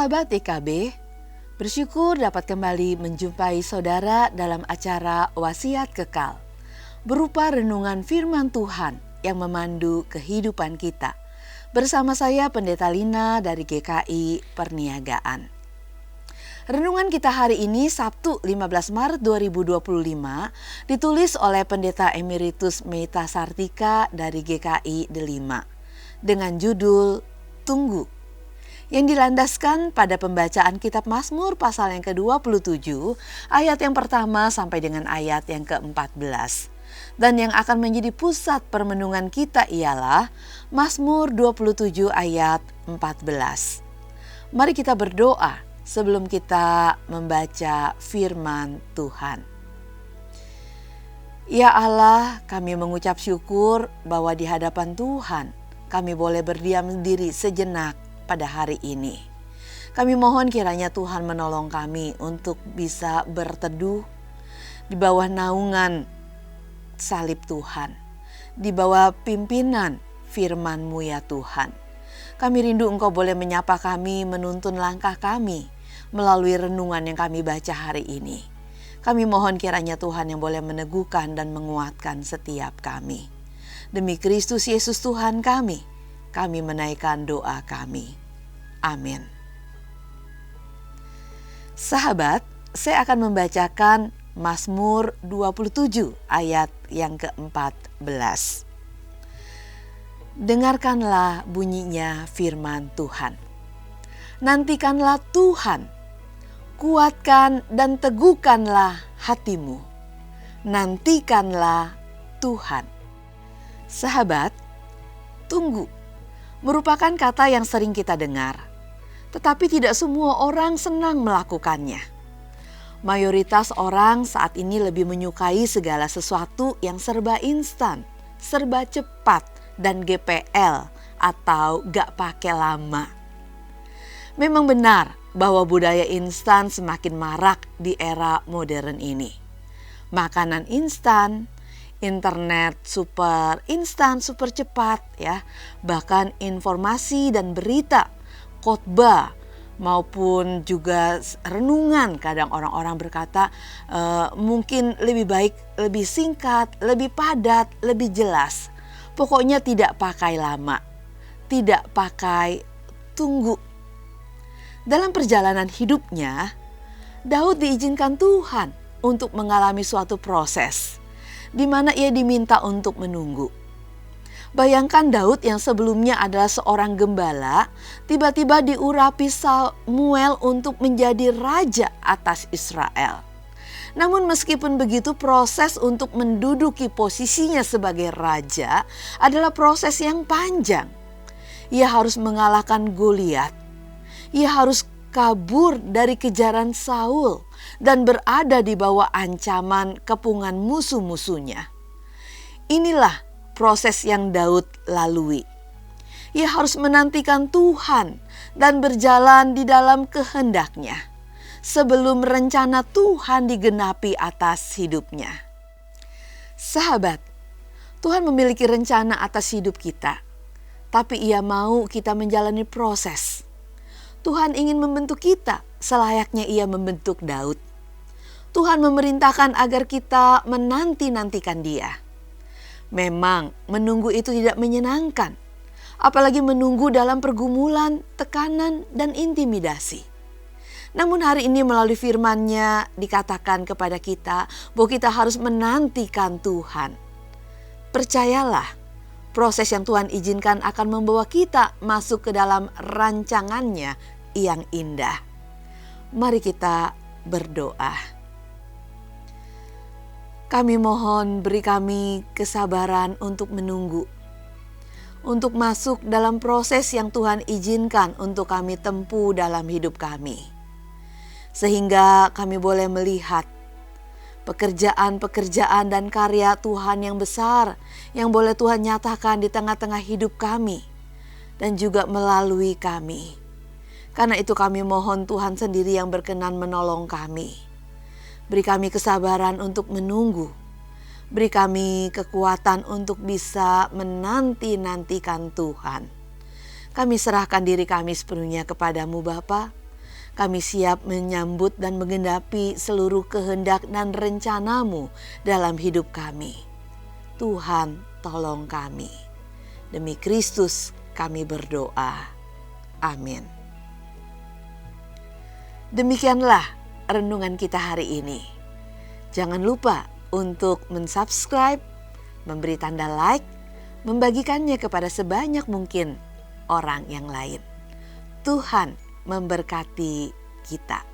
Sahabat DKB, bersyukur dapat kembali menjumpai saudara dalam acara Wasiat Kekal, berupa renungan firman Tuhan yang memandu kehidupan kita. Bersama saya Pendeta Lina dari GKI Perniagaan. Renungan kita hari ini Sabtu 15 Maret 2025 ditulis oleh Pendeta Emeritus Meita Sartika dari GKI Delima dengan judul Tunggu, yang dilandaskan pada pembacaan kitab Mazmur pasal yang ke-27 ayat yang pertama sampai dengan ayat yang ke-14. Dan yang akan menjadi pusat permenungan kita ialah Mazmur 27 ayat 14. Mari kita berdoa sebelum kita membaca firman Tuhan. Ya Allah, kami mengucap syukur bahwa di hadapan Tuhan kami boleh berdiam diri sejenak pada hari ini. Kami mohon kiranya Tuhan menolong kami untuk bisa berteduh di bawah naungan salib Tuhan, di bawah pimpinan firman-Mu ya Tuhan. Kami rindu Engkau boleh menyapa kami, menuntun langkah kami melalui renungan yang kami baca hari ini. Kami mohon kiranya Tuhan yang boleh meneguhkan dan menguatkan setiap kami. Demi Kristus Yesus Tuhan kami menaikkan doa kami. Amin. Sahabat, saya akan membacakan Mazmur 27 ayat yang ke-14. Dengarkanlah bunyinya firman Tuhan. Nantikanlah Tuhan, kuatkan dan teguhkanlah hatimu. Nantikanlah Tuhan. Sahabat, tunggu merupakan kata yang sering kita dengar, tetapi tidak semua orang senang melakukannya. Mayoritas orang saat ini lebih menyukai segala sesuatu yang serba instan, serba cepat, dan GPL atau gak pakai lama. Memang benar bahwa budaya instan semakin marak di era modern ini. Makanan instan, internet super instan, super cepat ya. Bahkan informasi dan berita, khotbah maupun juga renungan, kadang orang-orang berkata mungkin lebih baik, lebih singkat, lebih padat, lebih jelas. Pokoknya tidak pakai lama, tidak pakai tunggu. Dalam perjalanan hidupnya, Daud diizinkan Tuhan untuk mengalami suatu proses di mana ia diminta untuk menunggu. Bayangkan Daud yang sebelumnya adalah seorang gembala, tiba-tiba diurapi Samuel untuk menjadi raja atas Israel. Namun meskipun begitu, proses untuk menduduki posisinya sebagai raja adalah proses yang panjang. Ia harus mengalahkan Goliat. Ia harus kabur dari kejaran Saul dan berada di bawah ancaman kepungan musuh-musuhnya. Inilah proses yang Daud lalui. Ia harus menantikan Tuhan dan berjalan di dalam kehendak-Nya sebelum rencana Tuhan digenapi atas hidupnya. Sahabat, Tuhan memiliki rencana atas hidup kita, tapi Ia mau kita menjalani proses. Tuhan ingin membentuk kita selayaknya Ia membentuk Daud. Tuhan memerintahkan agar kita menanti-nantikan Dia. Memang menunggu itu tidak menyenangkan, apalagi menunggu dalam pergumulan, tekanan, dan intimidasi. Namun hari ini melalui firman-Nya dikatakan kepada kita bahwa kita harus menantikan Tuhan. Percayalah, proses yang Tuhan izinkan akan membawa kita masuk ke dalam rancangan-Nya yang indah. Mari kita berdoa. Kami mohon beri kami kesabaran untuk menunggu, untuk masuk dalam proses yang Tuhan izinkan untuk kami tempuh dalam hidup kami. Sehingga kami boleh melihat pekerjaan-pekerjaan dan karya Tuhan yang besar yang boleh Tuhan nyatakan di tengah-tengah hidup kami dan juga melalui kami. Karena itu kami mohon Tuhan sendiri yang berkenan menolong kami. Beri kami kesabaran untuk menunggu. Beri kami kekuatan untuk bisa menanti-nantikan Tuhan. Kami serahkan diri kami sepenuhnya kepadamu Bapa. Kami siap menyambut dan menggenapi seluruh kehendak dan rencana-Mu dalam hidup kami. Tuhan, tolong kami. Demi Kristus kami berdoa. Amin. Demikianlah renungan kita hari ini. Jangan lupa untuk mensubscribe, memberi tanda like, membagikannya kepada sebanyak mungkin orang yang lain. Tuhan memberkati kita.